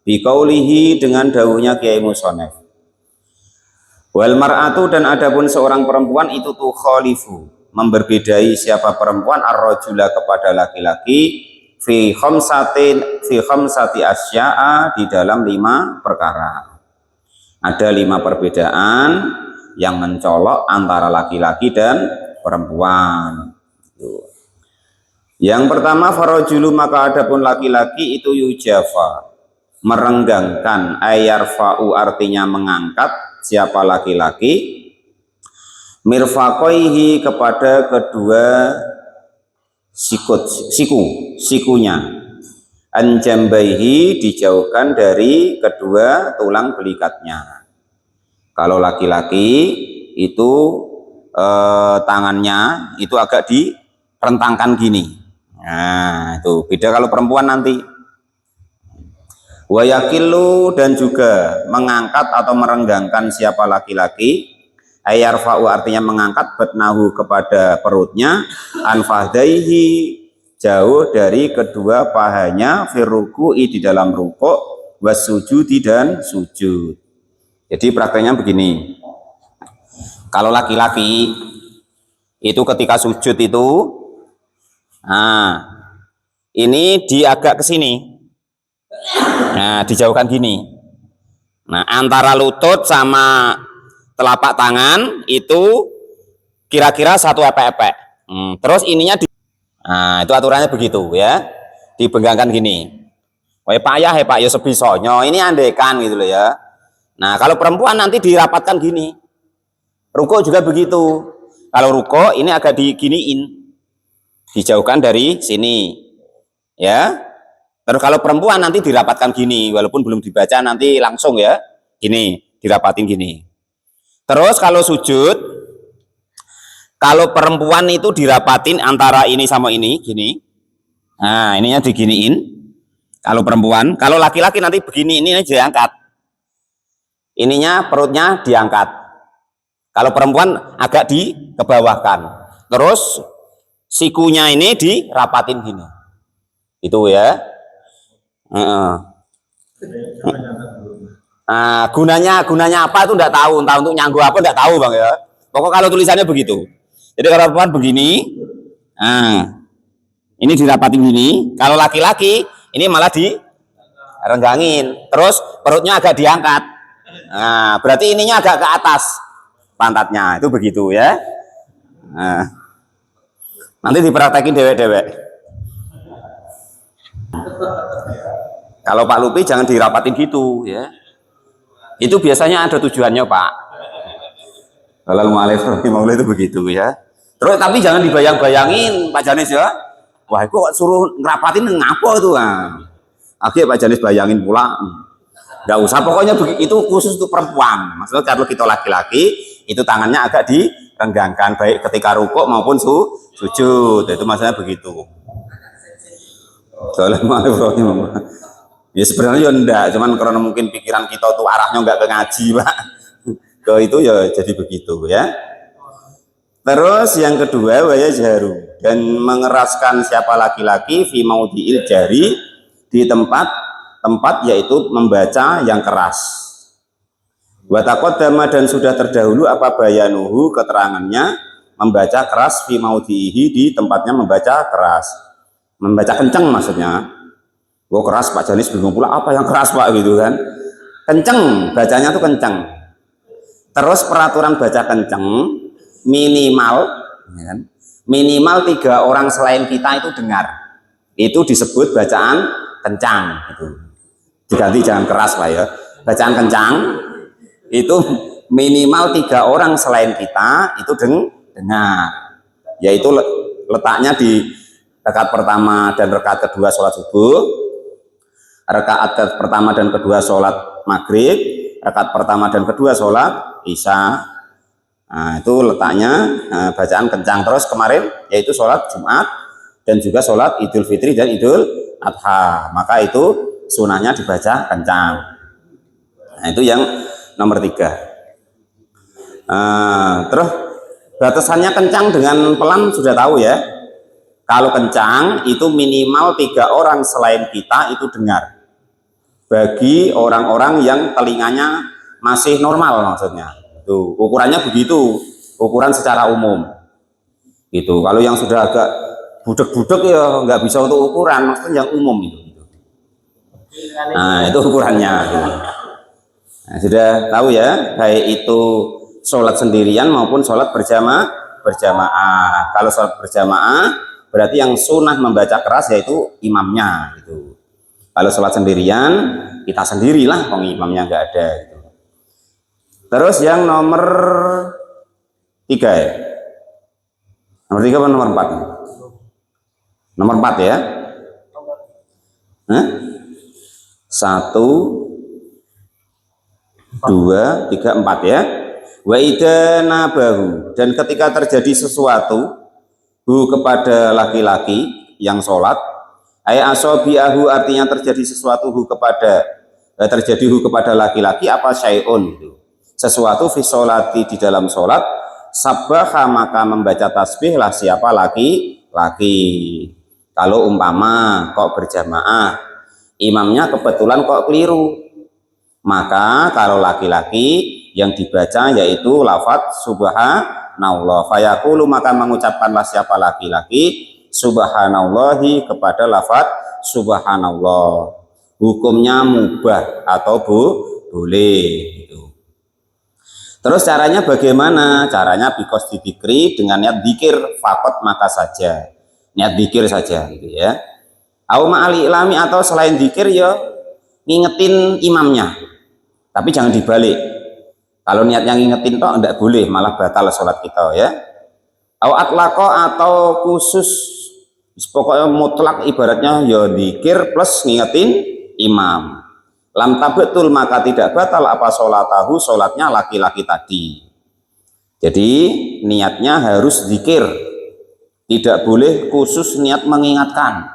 biqaulihi dengan dawuhnya Kiai Musonef. Wal mar'atu dan adapun seorang perempuan itu tuh khalifu memberbedai siapa perempuan ar-rajula kepada laki-laki fi khamsati asya'a di dalam 5 perkara. Ada 5 perbedaan yang mencolok antara laki-laki dan perempuan. Yang pertama farajulu maka adapun laki-laki itu yujafa merenggangkan ayarfa'u artinya mengangkat siapa laki-laki mirfaqaihi kepada kedua sikunya anjambaihi dijauhkan dari kedua tulang belikatnya. Kalau laki-laki itu tangannya itu agak direntangkan gini. Nah, itu beda kalau perempuan nanti. Wa yakilu dan juga mengangkat atau merenggangkan siapa laki-laki ayarfa'u artinya mengangkat batnahu kepada perutnya anfahdaihi jauh dari kedua pahanya firruku'i di dalam rukuk wasujudi dan sujud. Jadi prakteknya begini, kalau laki-laki itu ketika sujud itu ini diagak ke sini. Nah, dijauhkan gini. Nah, antara lutut sama telapak tangan itu kira-kira 1 epek-epek. Terus ininya itu aturannya begitu ya. Dibenggangkan gini. Wah, payah ya Pak, ya sebisanya. Ini andekan gitu loh ya. Nah, kalau perempuan nanti dirapatkan gini. Ruko juga begitu. Kalau ruko ini agak diginiin. Dijauhkan dari sini. Ya. Terus kalau perempuan nanti dirapatkan gini, walaupun belum dibaca nanti langsung ya, gini, dirapatin gini. Terus kalau sujud, kalau perempuan itu dirapatin antara ini sama ini, gini. Nah, ininya diginiin. Kalau perempuan, kalau laki-laki nanti begini, ini diangkat. Ininya perutnya diangkat. Kalau perempuan agak dikebawahkan. Terus sikunya ini dirapatin gini. Itu ya. Gunanya apa itu enggak tahu, entah untuk nyanggu apa enggak tahu Bang ya. Pokok kalau tulisannya begitu. Jadi kalau perempuan begini, ini dirapatin gini. Kalau laki-laki ini malah direnggangin. Terus perutnya agak diangkat. Nah, berarti ininya agak ke atas pantatnya. Itu begitu ya. Nanti dipraktekin dewek-dewek. Kalau Pak Lupi jangan dirapatin gitu ya. Itu biasanya ada tujuannya Pak. Kalau mau itu begitu ya. Terus tapi jangan dibayang-bayangin Pak Janis ya. Wah, kok suruh ngerapatin ngapa itu Oke Pak Janis bayangin pula. Nggak usah, pokoknya itu khusus untuk perempuan. Maksudnya kalau kita laki-laki itu tangannya agak direnggangkan baik ketika rukuk maupun sujud. Itu maksudnya begitu. Assalamualaikum. Ya sebenarnya ya enggak, cuman karena mungkin pikiran kita tuh arahnya enggak ke ngaji Pak. Ke itu ya jadi begitu ya. Terus yang kedua waya jaru dan mengeraskan siapa laki-laki fi maudhi'il jari di tempat yaitu membaca yang keras. Wa taqaddama dan sudah terdahulu apa bayanuhu keterangannya membaca keras fi maudhi'ihi di tempatnya membaca keras. Membaca kenceng maksudnya. Wah keras Pak Janis bingung pula apa yang keras Pak gitu kan. Kenceng, bacanya tuh kenceng. Terus peraturan baca kenceng minimal ya kan? Minimal 3 orang selain kita itu dengar. Itu disebut bacaan kencang gitu. Diganti jangan keras Pak ya. Bacaan kencang itu minimal 3 orang selain kita itu dengar. Yaitu letaknya di rakaat pertama dan rakaat kedua sholat subuh, rakaat pertama dan kedua sholat maghrib, rakaat pertama dan kedua sholat isya. Nah, itu letaknya bacaan kencang. Terus kemarin yaitu sholat Jumat dan juga sholat Idul Fitri dan Idul Adha. Maka itu sunahnya dibaca kencang. Nah, itu yang nomor 3. Terus batasannya kencang dengan pelan sudah tahu ya. Kalau kencang itu minimal 3 orang selain kita itu dengar. bagi orang-orang yang telinganya masih normal, maksudnya itu ukurannya begitu, ukuran secara umum gitu. Kalau yang sudah agak budek-budek ya nggak bisa untuk ukuran, maksudnya yang umum itu. Nah itu ukurannya gitu. Nah, sudah tahu ya, baik itu sholat sendirian maupun sholat berjamaah. Kalau sholat berjamaah berarti yang sunnah membaca keras yaitu imamnya gitu. Kalau sholat sendirian kita sendirilah, kalau imamnya nggak ada gitu. Terus yang nomor 3 ya, nomor 3 apa nomor 4? Nomor 4 ya. 1, 2, 3, 4 ya. Wa idza nabahu, dan ketika terjadi sesuatu kepada laki-laki yang sholat, ay asobiahu, artinya terjadi sesuatu kepada laki-laki apa syai'un itu. Sesuatu fi sholati, di dalam sholat, sabbaha, maka membaca tasbihlah siapa laki-laki. Kalau umpama kok berjamaah, imamnya kebetulan kok keliru, maka kalau laki-laki yang dibaca yaitu lafadz subhanallah, fayaqulu, maka mengucapkanlah siapa laki-laki subhanallahi kepada lafadz subhanallah. Hukumnya mubah atau boleh gitu. Terus caranya bagaimana? Caranya bikos didikri, dengan niat dikir, fakot maka saja, niat dikir saja gitu ya. Au ma'ali ilami, atau selain dikir ya ngingetin imamnya, tapi jangan dibalik. Kalau niatnya ngingetin toh enggak boleh, malah batal sholat kita ya. Au atlaqo, atau khusus, pokoknya mutlak, ibaratnya ya dikir plus ngingetin imam. Lam tabetul, maka tidak batal apa sholatahu, sholatnya laki-laki tadi. Jadi niatnya harus zikir, tidak boleh khusus niat mengingatkan.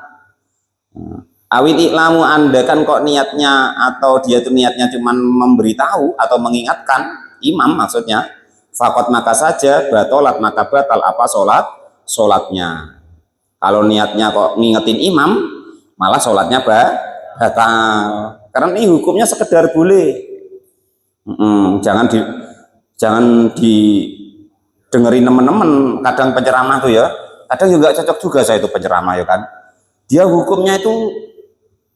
Awit iklamu, andakan kok niatnya atau dia itu niatnya cuma memberitahu atau mengingatkan imam, maksudnya fakot maka saja, batolat maka batal apa sholatnya. Kalau niatnya kok ngingetin imam, malah sholatnya batal. Karena ini hukumnya sekedar boleh. Jangan didengerin teman-teman. Kadang penceramah tuh ya, kadang juga cocok juga saya itu penceramah ya kan. Dia hukumnya itu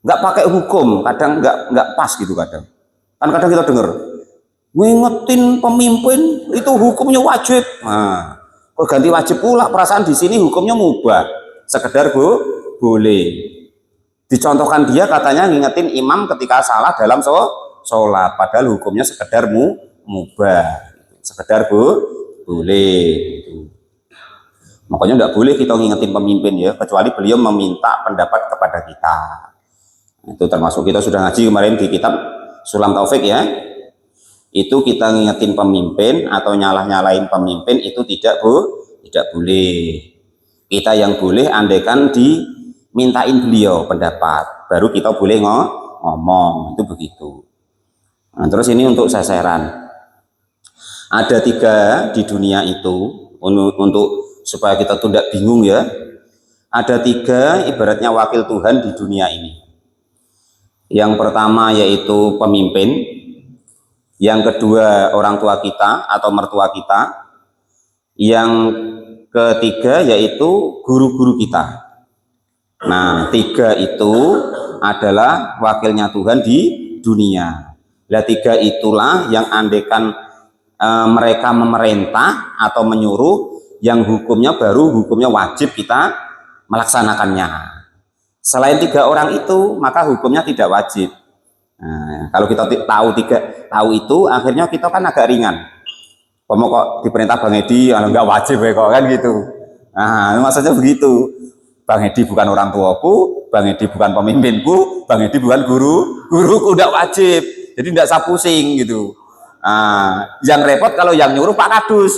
nggak pakai hukum, kadang nggak pas gitu kadang. Kan kadang kita dengar, ngingetin pemimpin itu hukumnya wajib. Nah, kok ganti wajib pula? Perasaan di sini hukumnya mubah, sekedar boleh. Dicontohkan dia katanya ngingetin imam ketika salah dalam sholat, padahal hukumnya sekedar mubah, sekedar boleh gitu. Makanya tidak boleh kita ngingetin pemimpin ya, kecuali beliau meminta pendapat kepada kita. Itu termasuk kita sudah ngaji kemarin di kitab Sulam Taufik ya, itu kita ngingetin pemimpin atau nyalahin pemimpin itu tidak boleh. Kita yang boleh andaikan dimintain beliau pendapat, baru kita boleh ngomong, itu begitu. Nah, terus ini untuk sasaran, ada 3 di dunia itu, untuk supaya kita tuh tidak bingung ya, ada 3 ibaratnya wakil Tuhan di dunia ini. Yang pertama yaitu pemimpin, yang kedua orang tua kita atau mertua kita, yang ketiga yaitu guru-guru kita. Nah, 3 itu adalah wakilnya Tuhan di dunia. Nah, 3 itulah yang andaikan mereka memerintah atau menyuruh, yang hukumnya wajib kita melaksanakannya. Selain 3 orang itu, maka hukumnya tidak wajib. Nah, kalau kita tahu itu, akhirnya kita kan agak ringan. Kamu kok diperintah Bang Edi, nggak wajib ya kok, kan gitu. Nah, maksudnya begitu. Bang Edi bukan orang tuaku, Bang Edi bukan pemimpinku, Bang Edi bukan guruku, tidak wajib. Jadi tidak usah pusing gitu. Nah, yang repot kalau yang nyuruh Pak Kadus.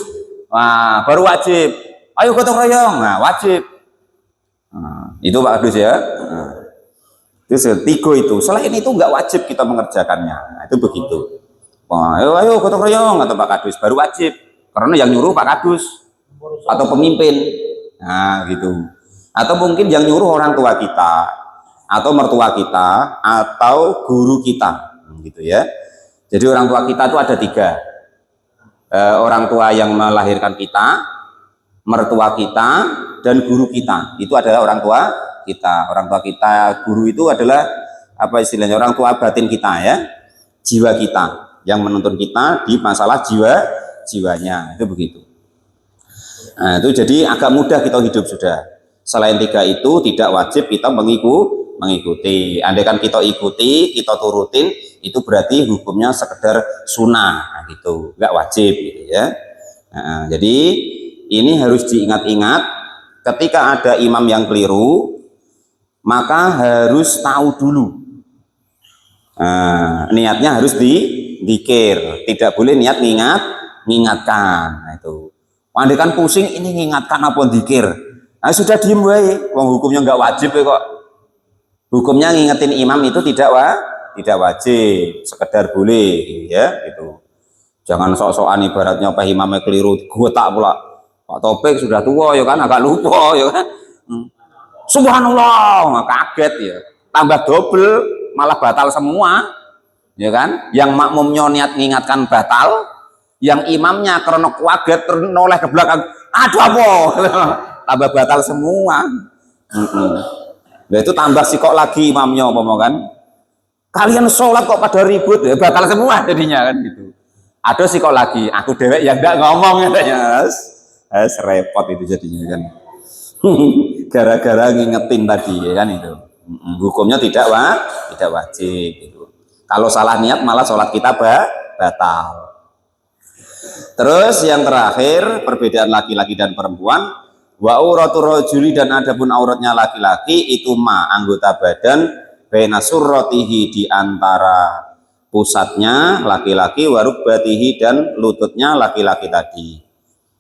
Nah, baru wajib. Ayo gotong royong, nah wajib. Nah, itu Pak Kadus ya. Nah, itu 3 itu. Selain itu nggak wajib kita mengerjakannya. Nah, itu begitu. Wah, ayo gotong royong atau Pak Kadus, baru wajib. Karena yang nyuruh Pak Kadus atau pemimpin. Nah, gitu. Atau mungkin yang nyuruh orang tua kita. atau mertua kita atau guru kita, gitu ya. Jadi orang tua kita itu ada tiga, orang tua yang melahirkan kita, mertua kita, dan guru kita. Itu adalah orang tua kita. Orang tua kita, guru itu adalah apa istilahnya, orang tua batin kita ya, jiwa kita yang menuntun kita di masalah jiwanya, itu begitu. Nah, itu jadi agak mudah kita hidup sudah. Selain tiga itu tidak wajib kita mengikuti. Andaikan kita ikuti, kita turutin, itu berarti hukumnya sekedar sunnah, nah, gitu, nggak wajib gitu ya. Nah, jadi ini harus diingat-ingat, ketika ada imam yang keliru maka harus tahu dulu. Nah, niatnya harus dikir, tidak boleh niat mengingatkan. Nah, itu andaikan pusing ini mengingatkan apa dikir, nah sudah diem wae, wong hukumnya nggak wajib ya kok. Hukumnya ngingetin imam itu tidak wajib, sekedar boleh ya gitu. Jangan sok-sokan ibaratnya apa imamnya keliru gue tak pula, Pak Topik sudah tua ya kan, agak lupa ya kan. Subhanallah, kaget ya, tambah double, malah batal semua ya kan. Yang makmumnya niat mengingatkan batal, yang imamnya karena kaget noleh ke belakang, aduh apa, tambah batal semua. Nah, itu tambah sikok lagi imamnya kan, kalian sholat kok pada ribut ya, batal semua jadinya kan gitu. Ada sikok lagi, aku dewek yang enggak ngomong katanya, repot itu jadinya kan. Gara-gara ngingetin tadi ya kan itu. Hukumnya tidak wajib gitu. Kalau salah niat malah sholat kita batal. Terus yang terakhir, perbedaan laki-laki dan perempuan. Wa auratul rajuli, dan adapun auratnya laki-laki itu anggota badan baina surratihi, di antara pusatnya laki-laki, warukbatihi, dan lututnya laki-laki tadi.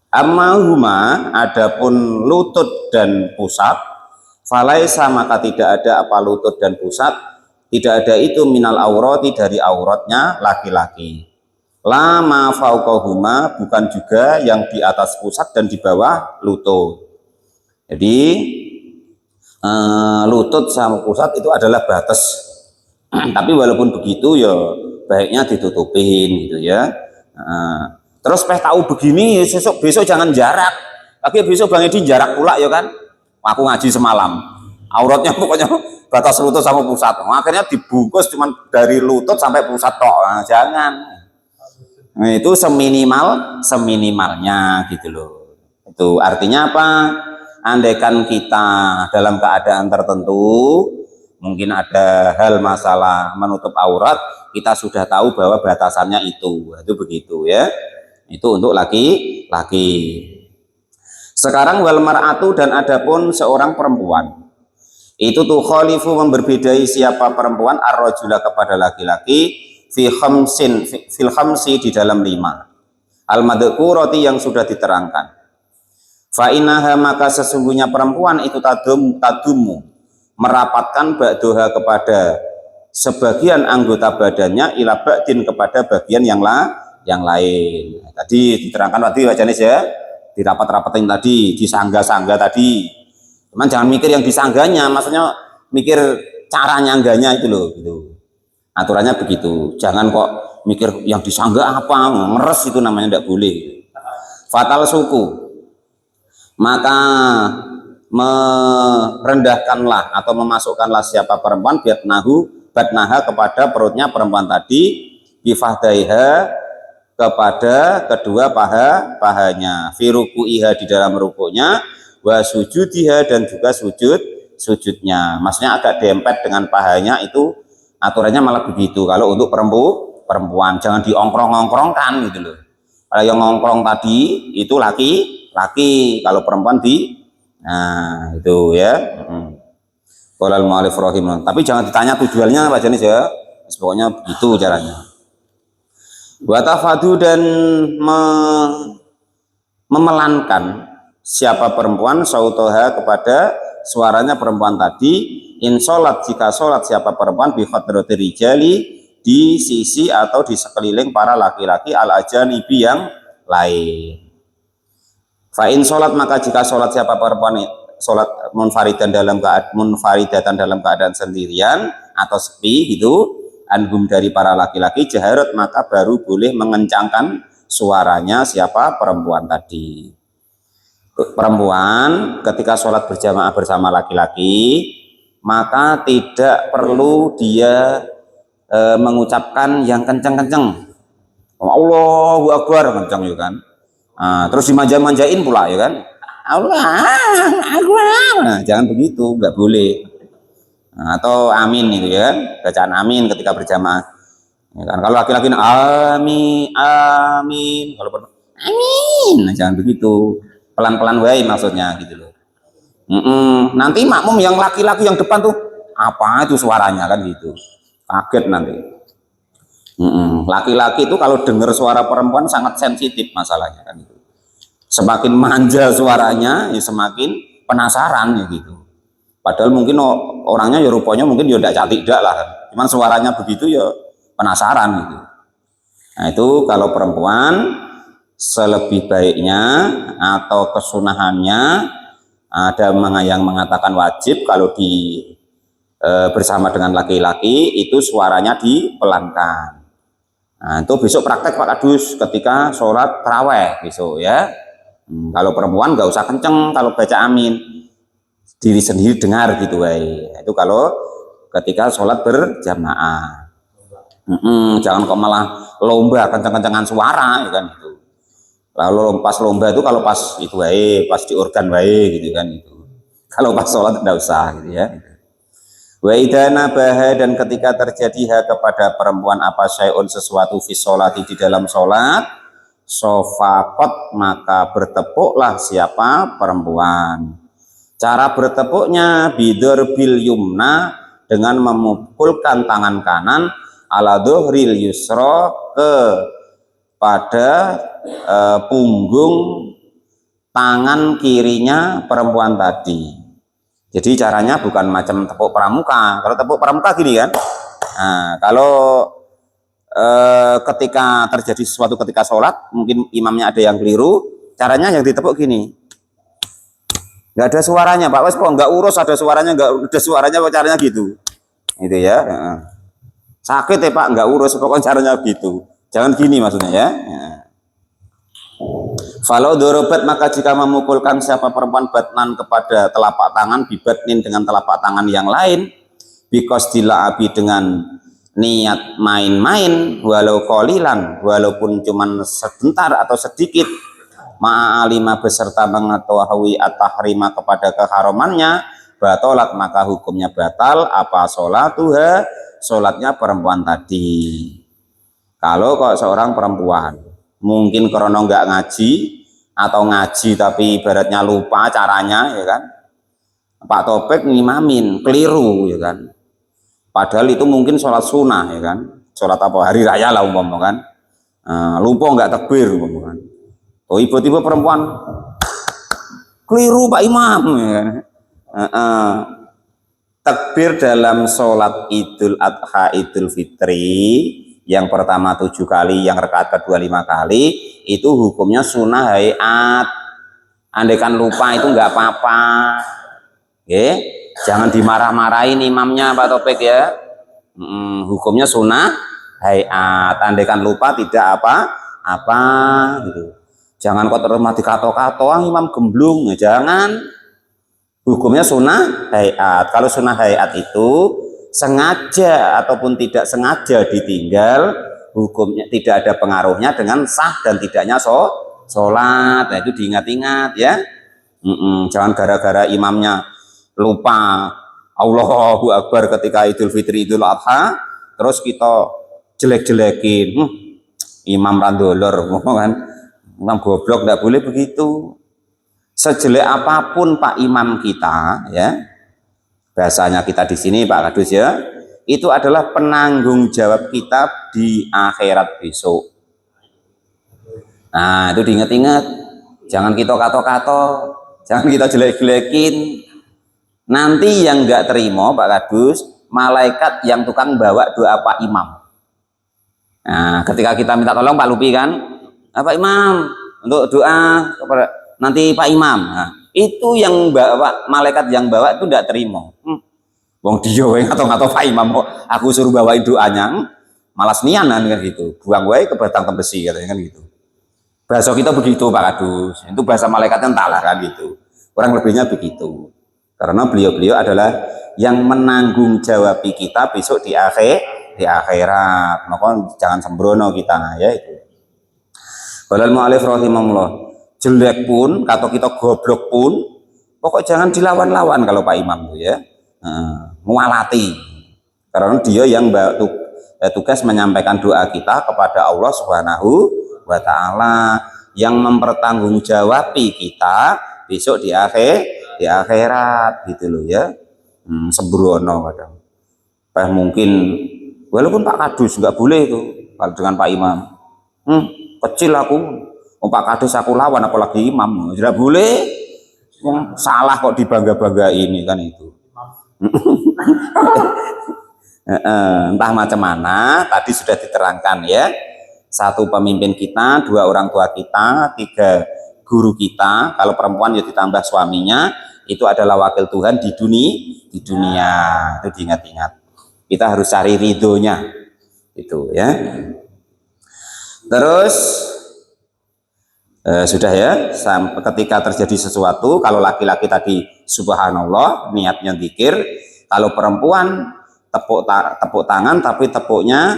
Amma huma, adapun lutut dan pusat, falaisa, maka tidak ada apa lutut dan pusat, tidak ada itu minal aurati, dari auratnya laki-laki. Lama fauqahuma, bukan juga yang di atas pusat dan di bawah lutut. Jadi lutut sama pusat itu adalah batas. Tapi walaupun begitu ya baiknya ditutupin gitu ya. Terus tahu begini, besok jangan jarak. Tapi besok Bang Edi jarak pula ya kan. Aku ngaji semalam, auratnya pokoknya batas lutut sama pusat. Akhirnya dibungkus cuman dari lutut sampai pusat tok. Nah, jangan. Nah, itu seminimalnya gitu loh. Itu artinya apa? Andaikan kita dalam keadaan tertentu, mungkin ada hal masalah menutup aurat, kita sudah tahu bahwa batasannya itu begitu ya. Itu untuk laki-laki. Sekarang wal mar'atu, dan adapun seorang perempuan, itu tuh khalifu, memberbedai siapa perempuan ar-rajula kepada laki-laki fil khamsi, di dalam 5 al-madhkurati, yang sudah diterangkan. Fa'inaha, maka sesungguhnya perempuan itu tadumu, merapatkan ba'doha, kepada sebagian anggota badannya, ila ba'din, kepada bagian yang lain. Tadi diterangkan tadi Pak Janis ya, dirapat-rapatin tadi, disangga-sangga tadi. Cuman jangan mikir yang disangganya, maksudnya mikir cara nyangganya itu loh gitu. Aturannya begitu. Jangan kok mikir yang disangga apa, ngeres, itu namanya tidak boleh. Fatal suku, maka merendahkanlah atau memasukkanlah siapa perempuan batnaha, kepada perutnya perempuan tadi, bifahdaiha, kepada kedua pahanya, firukuiha, di dalam rukunya, wa sujudiha, dan juga sujudnya. Maksudnya agak dempet dengan pahanya, itu aturannya malah begitu. Kalau untuk perempuan jangan diongkrong-ongkrongkan gitu loh. Kalau yang ngongkrong tadi itu laki, kalau perempuan nah itu ya. Qolal mu'alif rahimah. Tapi jangan ditanya tujuannya Pak Janis ya. Pokoknya begitu caranya. Watafadu, dan memelankan siapa perempuan sautoha, kepada suaranya perempuan tadi, in sholat, jika sholat siapa perempuan, bi khadrati rijali, di sisi atau di sekeliling para laki-laki, al ajanibi, yang lain. Fa in sholat, maka jika sholat siapa perempuan sholat munfaridatan dalam keadaan sendirian atau sepi gitu, anhum dari para laki-laki, jaharat maka baru boleh mengencangkan suaranya siapa? Perempuan tadi. Perempuan ketika sholat berjamaah bersama laki-laki maka tidak perlu dia mengucapkan yang kencang-kencang, Allahu Akbar kencang ya kan. Terus dimanja-manjain pula ya kan, Allah Akbar. Nah, jangan begitu, nggak boleh. Atau amin itu ya kan, bacaan amin ketika berjamaah ya kan. Kalau laki-laki amin amin, kalau perempuan amin, nah, jangan begitu, pelan-pelan wae maksudnya gitu loh. Nanti makmum yang laki-laki yang depan tuh apa itu suaranya kan gitu, kaget nanti. Laki-laki itu kalau dengar suara perempuan sangat sensitif masalahnya kan itu. Semakin manja suaranya ya semakin penasaran ya gitu. Padahal mungkin orangnya ya rupanya mungkin ya tidak lah kan. Cuman suaranya begitu ya penasaran gitu. Nah itu kalau perempuan selebih baiknya atau kesunahannya ada yang mengatakan wajib kalau bersama dengan laki-laki itu suaranya dipelankan. Nah itu besok praktek Pak Kadus ketika sholat taraweh besok ya. Kalau perempuan nggak usah kenceng kalau baca amin, diri sendiri dengar gitu itu kalau ketika sholat berjamaah. Jangan kok malah lomba kenceng-kencengan suara ya kan itu. Lalu pas lomba itu kalau pas itu pas di organ gitu kan itu. Kalau pas sholat tidak usah gitu ya. Wa idana baha, dan ketika terjadi kepada perempuan apa syai'un sesuatu fi sholati di dalam sholat, sofakot maka bertepuklah siapa? Perempuan. Cara bertepuknya bidor bil yumna, dengan memukulkan tangan kanan ala dhuhril yusra pada punggung tangan kirinya perempuan tadi. Jadi caranya bukan macam tepuk pramuka. Kalau tepuk pramuka gini kan. Nah, kalau ketika terjadi sesuatu ketika sholat, mungkin imamnya ada yang keliru, caranya yang ditepuk gini. Nggak ada suaranya, Pak. Wes kok nggak urus ada suaranya, nggak ada suaranya, caranya gitu. Itu ya. Sakit ya Pak, nggak urus, pokoknya caranya gitu. Jangan gini maksudnya ya. Falau dorobat, maka jika memukulkan siapa perempuan batnan kepada telapak tangan, bibatnin dengan telapak tangan yang lain, bikos dilaabi dengan niat main-main, walau kolilan, walaupun cuman sebentar atau sedikit, ma'alima beserta mengetahui at-tahrima kepada keharamannya, batolat maka hukumnya batal apa sholatuha, sholatnya perempuan tadi. Kalau kok seorang perempuan mungkin karena nggak ngaji atau ngaji tapi ibaratnya lupa caranya ya kan, Pak Topik ngimamin keliru ya kan, padahal itu mungkin sholat sunnah ya kan, sholat apa hari raya lah umpama kan, lupa nggak takbir umpama kan, oh tiba-tiba perempuan keliru Pak Imam ya kan. Takbir dalam sholat Idul Adha Idul Fitri yang pertama 7 kali, yang rakaat kedua 5 kali, itu hukumnya sunnah hayat. Andaikan lupa itu nggak apa-apa, jangan dimarah-marahin imamnya Pak Topik ya. Hukumnya sunnah hayat. Andaikan lupa tidak apa-apa gitu. Jangan kok terus mati kato-kato imam gemblung, jangan. Hukumnya sunnah hayat. Kalau sunnah hayat itu sengaja ataupun tidak sengaja ditinggal, hukumnya tidak ada pengaruhnya dengan sah dan tidaknya sholat. Nah, itu diingat-ingat ya. Jangan gara-gara imamnya lupa Allahu Akbar ketika Idul Fitri Idul Adha, terus kita jelek-jelekin, imam randolor kan, imam goblok, tidak boleh begitu. Sejelek apapun Pak Imam kita ya, bahasanya kita di sini Pak Kadus ya, itu adalah penanggung jawab kita di akhirat besok. Nah itu diingat-ingat, jangan kita kato-kato, jangan kita jelek-jelekin. Nanti yang nggak terima Pak Kadus, malaikat yang tukang bawa doa Pak Imam. Nah ketika kita minta tolong Pak Lupi kan, Pak Imam untuk doa kepada nanti Pak Imam, nah, itu yang bawa, malaikat yang bawa itu tidak terima. Wong dia atau Pak Imam, aku suruh bawain doanya, malas nianan kan gitu, buang wae ke batang besi katanya kan gitu. Bahasa kita begitu Pak Kadus, itu bahasa malaikatnya entahlah kan gitu, kurang lebihnya begitu. Karena beliau-beliau adalah yang menanggung jawab kita besok di akhirat, maka jangan sembrono kita ya itu. Walal mu'alif rahimahullah, jelek pun, atau kita goblok pun, pokok jangan dilawan-lawan kalau Pak Imam tuh ya. Mualati, karena dia yang tugas menyampaikan doa kita kepada Allah Subhanahu wa Ta'ala, yang mempertanggungjawabi kita besok di akhirat gitu loh ya. Sembrono kadang mungkin, walaupun Pak Kadus nggak boleh itu kalau dengan Pak Imam. Kecil aku, Pak Kadus aku lawan apalagi imam, tidak boleh. Salah kok dibangga-bangga ini kan itu. Entah macam mana, tadi sudah diterangkan ya. Satu pemimpin kita, dua orang tua kita, tiga guru kita. Kalau perempuan ya ditambah suaminya, itu adalah wakil Tuhan di dunia. Itu diingat-ingat. Kita harus cari ridhonya, itu ya. Terus sudah ya, sampai ketika terjadi sesuatu, kalau laki-laki tadi subhanallah niatnya zikir, kalau perempuan tepuk tangan tapi tepuknya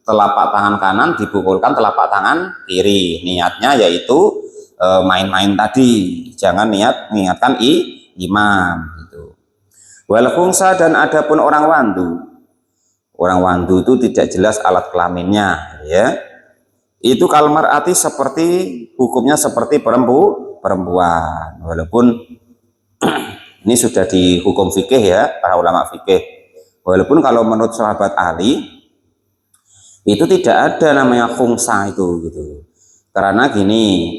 telapak tangan kanan dipukulkan telapak tangan kiri, niatnya yaitu main-main tadi, jangan mengingatkan imam gitu. Wal khunsa, dan adapun orang wandu itu tidak jelas alat kelaminnya ya. Itu kalmar arti seperti hukumnya seperti perempuan, walaupun ini sudah dihukum fikih ya para ulama fikih. Walaupun kalau menurut sahabat Ali itu tidak ada namanya khungsa itu gitu. Karena gini,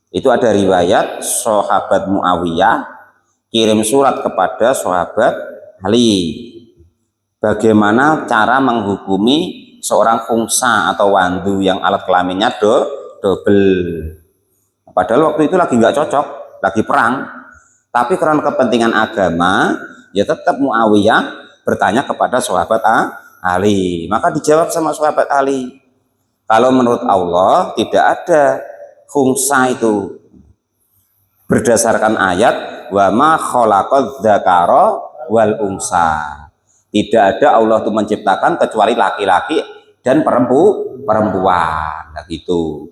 itu ada riwayat sahabat Muawiyah kirim surat kepada sahabat Ali bagaimana cara menghukumi seorang khungsa atau wandu yang alat kelaminnya double. Padahal waktu itu lagi nggak cocok, lagi perang. Tapi karena kepentingan agama, ya tetap Muawiyah bertanya kepada sahabat Ali. Maka dijawab sama sahabat Ali, kalau menurut Allah tidak ada khungsa itu berdasarkan ayat wa ma khalaqadz dzakara wal unsa. Tidak ada Allah itu menciptakan kecuali laki-laki dan perempuan. Nah gitu.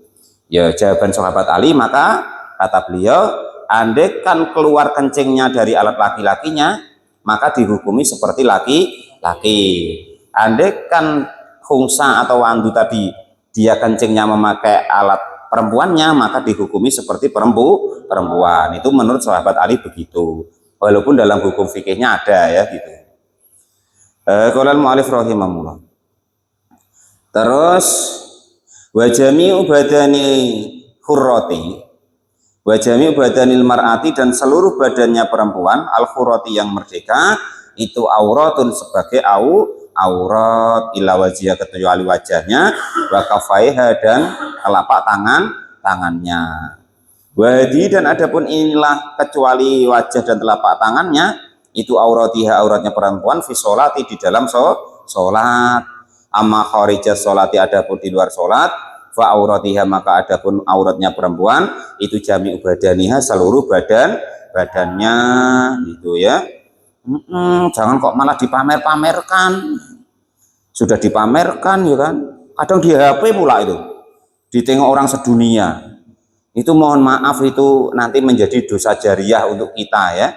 Ya jawaban sahabat Ali, maka kata beliau, andaikan keluar kencingnya dari alat laki-lakinya, maka dihukumi seperti laki-laki. Andaikan khungsa atau wandu tadi dia kencingnya memakai alat perempuannya, maka dihukumi seperti perempuan. Itu menurut sahabat Ali begitu. Walaupun dalam hukum fikihnya ada ya gitu. Qolal mu'alif rahimahullah. Terus wa jami'u badani hurrati, wa jami'u badanil mar'ati, dan seluruh badannya perempuan al hurrati yang merdeka itu auratun sebagai aurat ila wajhiha kecuali wajahnya, wa kafaiha dan telapak tangannya. Wadi, dan adapun inilah kecuali wajah dan telapak tangannya itu auratiha auratnya perempuan fi sholati di dalam sholat. Amma kharija sholati adapun di luar sholat, fa auratiha maka adapun auratnya perempuan itu jami'u badaniha seluruh badannya gitu ya. Jangan kok malah dipamer-pamerkan. Sudah dipamerkan ya kan, kadang di HP pula itu ditengok orang sedunia. Itu mohon maaf itu nanti menjadi dosa jariah untuk kita ya.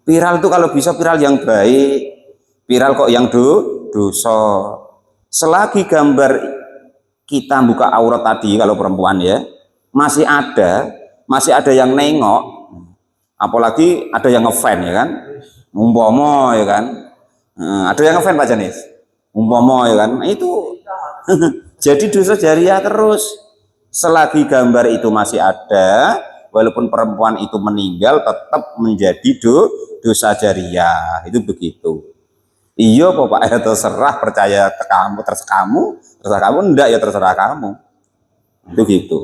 Viral itu kalau bisa viral yang baik, viral kok yang dosa. Selagi gambar kita buka aurat tadi kalau perempuan ya masih ada yang nengok, apalagi ada yang ngefan ya kan, umpomo ya kan, ada yang ngefan Pak Janis, umpomo ya kan, itu jadi dosa jariah terus. Selagi gambar itu masih ada, walaupun perempuan itu meninggal tetap menjadi dosa jariah. Itu begitu. Iya Bapak, ya terserah, percaya terserah kamu enggak ya terserah kamu. Itu gitu.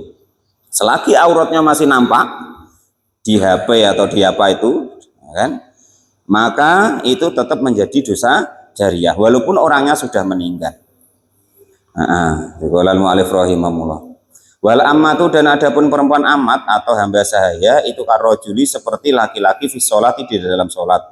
Selagi auratnya masih nampak di HP atau di apa itu, kan, maka itu tetap menjadi dosa jariyah walaupun orangnya sudah meninggal. Qala al-mu'allif rahimahullah. Wal ammatu, dan adapun perempuan amat atau hamba sahaya itu karojuli seperti laki-laki fi sholati, di dalam sholat.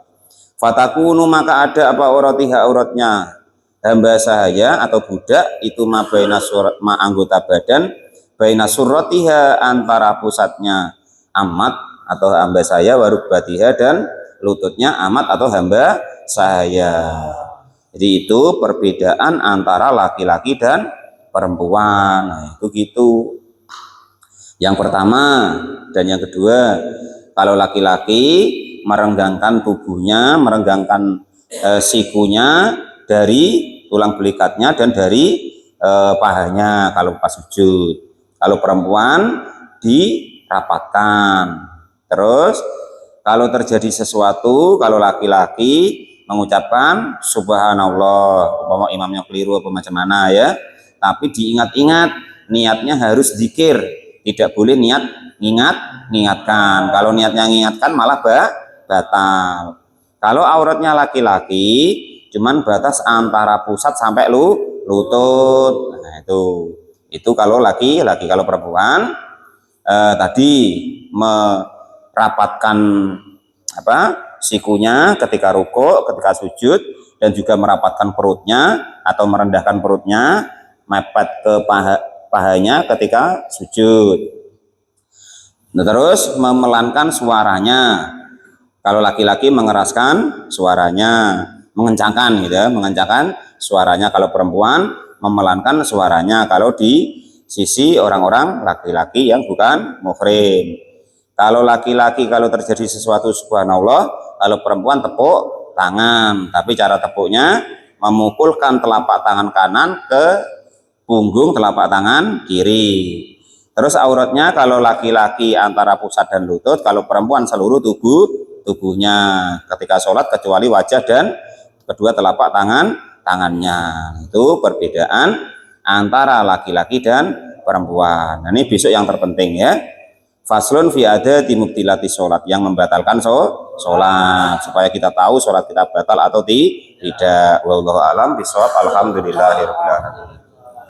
Fatakunu, maka ada apa auratiha, auratnya hamba sahaya atau budak itu ma baina surat ma anggota badan baina suratiha, antara pusatnya amat atau hamba sahaya warukbatiha, dan lututnya amat atau hamba sahaya. Jadi itu perbedaan antara laki-laki dan perempuan. Nah, itu gitu. Yang pertama dan yang kedua, kalau laki-laki merenggangkan tubuhnya, merenggangkan sikunya dari tulang belikatnya dan dari pahanya kalau pas sujud. Kalau perempuan dirapatkan. Terus kalau terjadi sesuatu, kalau laki-laki mengucapkan subhanallah, umpama imamnya keliru apa macam mana ya, tapi diingat-ingat, niatnya harus zikir, tidak boleh niat ngingatkan. Kalau niatnya ngingatkan malah batal. Kalau auratnya laki-laki cuman batas antara pusat sampai lutut. Nah, itu kalau laki-laki. Kalau perempuan tadi merapatkan sikunya ketika rukuk, ketika sujud, dan juga merapatkan perutnya atau merendahkan perutnya, mepet ke pahanya ketika sujud. Nah, terus memelankan suaranya. Kalau laki-laki mengeraskan suaranya, mengencangkan gitu ya, mengencangkan suaranya. Kalau perempuan memelankan suaranya kalau di sisi orang-orang laki-laki yang bukan muhrim. Kalau laki-laki kalau terjadi sesuatu subhanallah, kalau perempuan tepuk tangan, tapi cara tepuknya memukulkan telapak tangan kanan ke punggung telapak tangan kiri. Terus auratnya kalau laki-laki antara pusat dan lutut, kalau perempuan seluruh tubuhnya ketika sholat kecuali wajah dan kedua telapak tangannya. Itu perbedaan antara laki-laki dan perempuan. Nah, ini besok yang terpenting ya. Faslun fi adati mubtilati sholat, yang membatalkan sholat, supaya kita tahu sholat kita batal atau tidak. Wallahu a'lam bishawab. Alhamdulillahirabbil alamin.